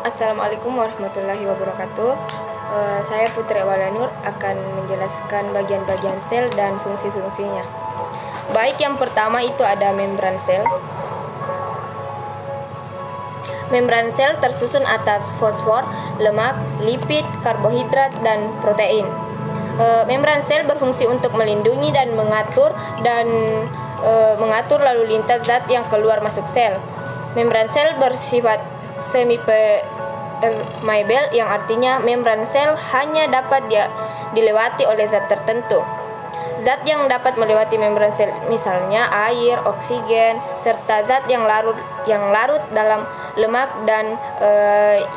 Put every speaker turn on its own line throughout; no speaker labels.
Assalamualaikum warahmatullahi wabarakatuh. Saya Putri Awalanur akan menjelaskan bagian-bagian sel dan fungsi-fungsinya. Baik, yang pertama itu ada membran sel. Membran sel tersusun atas fosfor, lemak, lipid, karbohidrat, dan protein. Membran sel berfungsi untuk melindungi dan mengatur lalu lintas zat yang keluar masuk sel. Membran sel bersifat semi-permeable, yang artinya membran sel hanya dapat dilewati oleh zat tertentu. Zat yang dapat melewati membran sel misalnya air, oksigen, serta zat yang larut dalam lemak dan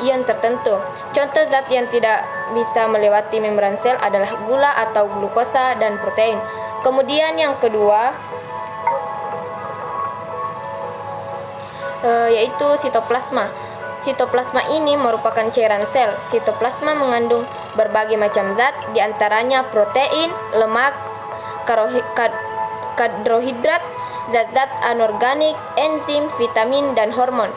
ion tertentu. Contoh zat yang tidak bisa melewati membran sel adalah gula atau glukosa dan protein. Kemudian yang kedua yaitu sitoplasma. Sitoplasma ini merupakan cairan sel. Sitoplasma mengandung berbagai macam zat, diantaranya protein, lemak, karbohidrat, zat-zat anorganik, enzim, vitamin, dan hormon.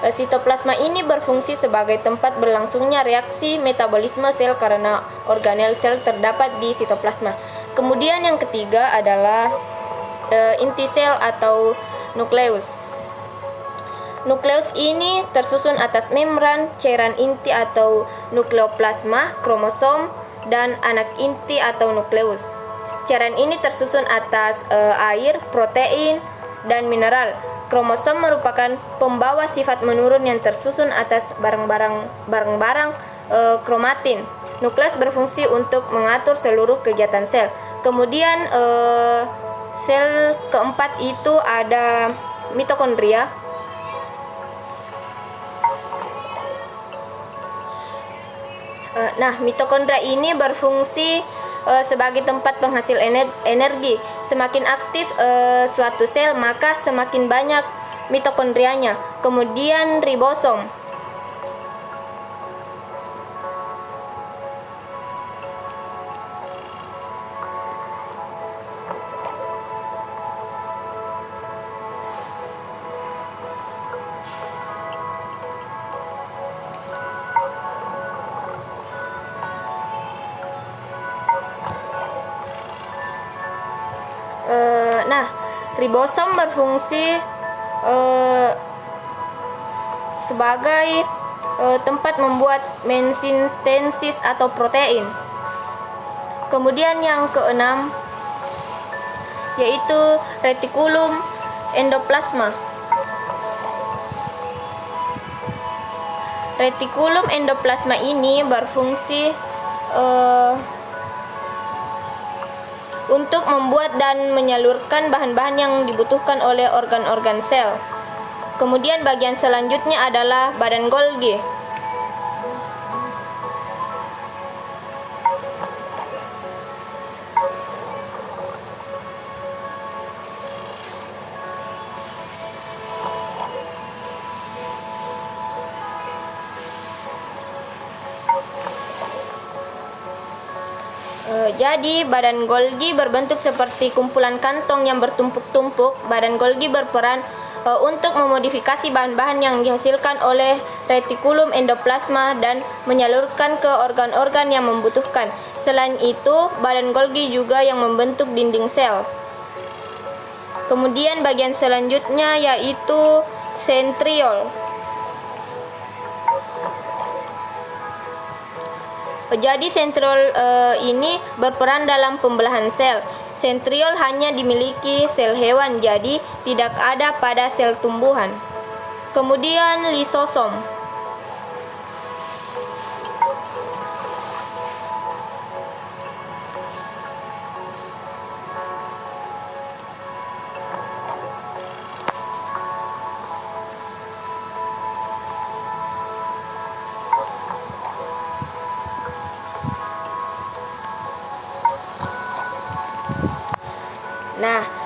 Sitoplasma ini berfungsi sebagai tempat berlangsungnya reaksi metabolisme sel karena organel sel terdapat di sitoplasma. Kemudian yang ketiga adalah inti sel atau nukleus. Nukleus ini tersusun atas membran, cairan inti atau nukleoplasma, kromosom, dan anak inti atau nukleus. Cairan ini tersusun atas air, protein, dan mineral. Kromosom merupakan pembawa sifat menurun yang tersusun atas barang-barang kromatin. Nukleus berfungsi untuk mengatur seluruh kegiatan sel. Kemudian sel keempat itu ada mitokondria. Mitokondria ini berfungsi sebagai tempat penghasil energi. Semakin aktif suatu sel, maka semakin banyak mitokondrianya. Kemudian ribosom. Ribosom berfungsi sebagai tempat membuat sintesis atau protein. Kemudian yang keenam yaitu retikulum endoplasma. Retikulum endoplasma ini berfungsi untuk membuat dan menyalurkan bahan-bahan yang dibutuhkan oleh organ-organ sel. Kemudian bagian selanjutnya adalah badan Golgi. Jadi badan Golgi berbentuk seperti kumpulan kantong yang bertumpuk-tumpuk. Badan Golgi berperan untuk memodifikasi bahan-bahan yang dihasilkan oleh retikulum endoplasma dan menyalurkan ke organ-organ yang membutuhkan. Selain itu, badan Golgi juga yang membentuk dinding sel. Kemudian bagian selanjutnya yaitu sentriol. Jadi sentriol ini berperan dalam pembelahan sel. Sentriol hanya dimiliki sel hewan, jadi tidak ada pada sel tumbuhan. Kemudian lisosom.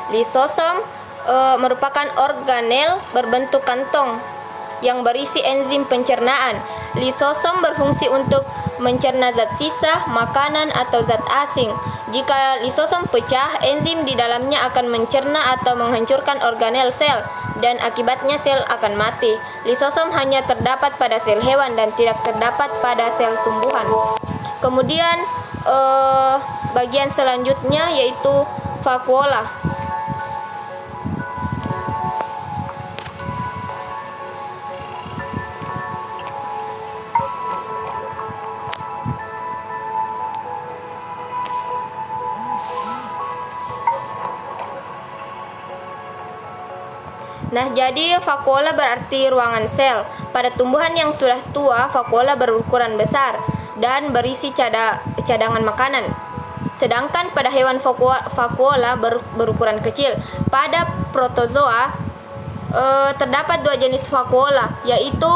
Lisosom merupakan organel berbentuk kantong yang berisi enzim pencernaan. Lisosom berfungsi untuk mencerna zat sisa, makanan, atau zat asing. Jika lisosom pecah, enzim di dalamnya akan mencerna atau menghancurkan organel sel. dan akibatnya sel akan mati. Lisosom hanya terdapat pada sel hewan dan tidak terdapat pada sel tumbuhan. Kemudian bagian selanjutnya yaitu vakuola. Nah, jadi vakuola berarti ruangan sel. Pada tumbuhan yang sudah tua, vakuola berukuran besar dan berisi cadangan makanan. Sedangkan pada hewan vakuola berukuran kecil. Pada protozoa terdapat dua jenis vakuola, yaitu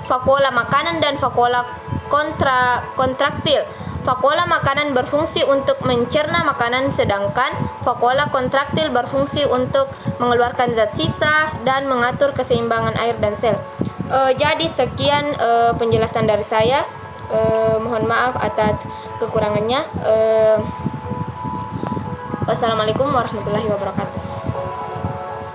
vakuola makanan dan vakuola kontraktil. Vakuola makanan berfungsi untuk mencerna makanan, sedangkan vakuola kontraktil berfungsi untuk mengeluarkan zat sisa dan mengatur keseimbangan air dan sel. Jadi sekian penjelasan dari saya. Mohon maaf atas kekurangannya. Wassalamualaikum warahmatullahi wabarakatuh.